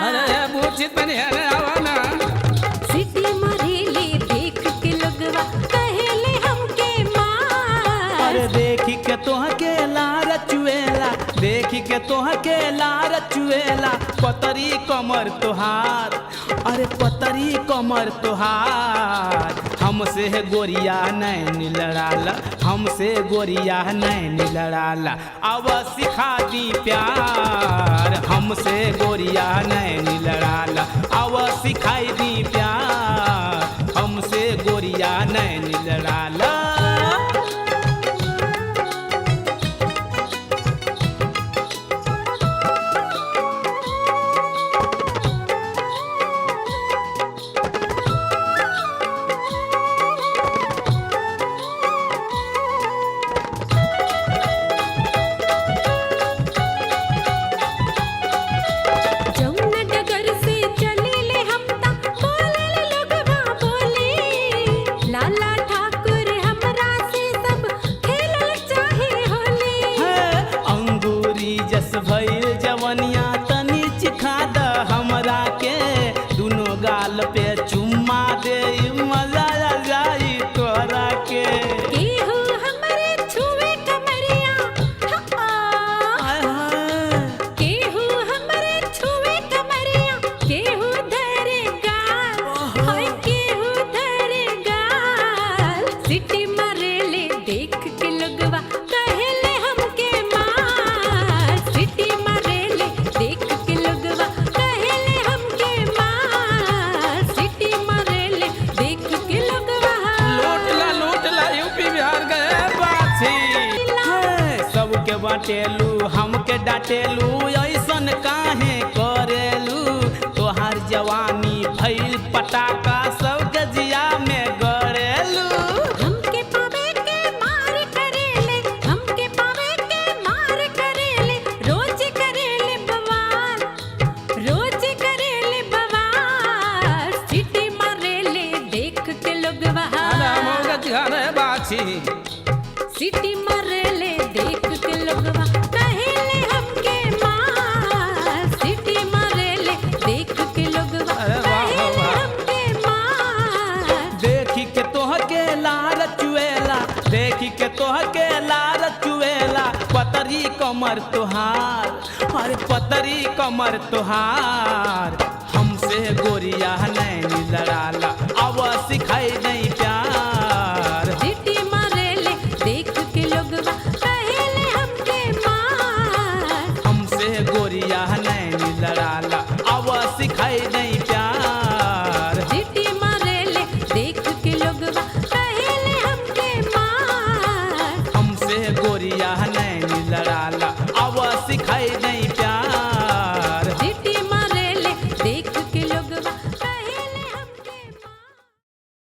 अरे मूर्छित बने अरे आवा ना सिटी मरेले देख के लोगवा कहेले हमके मार। अरे देखी के तोह के लार चुएला, देखी के तोह के लार चुएला, पतरी कमर तोहार, अरे पतरी कमर तोहार। हमसे गोरिया नैन लड़ाला, हमसे गोरिया नैन लड़ाला, अब सिखा दी प्यार। हमसे गोरिया नैन लड़ाला, अब सिखाई दी प्यार। हमसे गोरिया नैन लड़ाला। जमुना डगर से चलेले हम ता बोलेले लोगवा बोले, लाला ठाकुर हमरा से सब खेलल चाहे होले। अंगूरी जस भइल जवनिया तनी चिखा द हमरा के, दुनो गाल पे चुम्मा दे मजा आ जाई तोरा के। केहू हमरे छुए कमरिया हाय हाय केहू हमरे छुए कमरिया, केहू धरे गाल, हाय केहू धरे गाल। सिटी मरेले देख के लोगवा कहेले हमके मार। सिटी मरेले देख के लोगवा कहेले हमके मार। सिटी मरेले देख के लोगवा लूट ला यूपी बिहार गए बाछी सबके बाटेलू हमके डांटेलू, ऐसन काहे करेलू। तोहार जवानी भइल पटाखा सबके जिया में गड़ेलू। हमके पावे के मार करेले, हमके पावे के मार करेले, रोज करेले बवाल, रोज करेले बवाल। सिटी मरेले देख के लोगवा अरे मोगा जिहारे बाछी सिटी मरेले देख के लोगवा कहेले हमके मार। सिटी मरेले देख के लोगवा अरे वाह, वाह, कहेले वाह। हमके मार। देखी के तोह के लार चुएला, देखी के तोह के लार चुएला, पतरी कमर तोहार, अरे पतरी कमर तोहार। हमसे गोरिया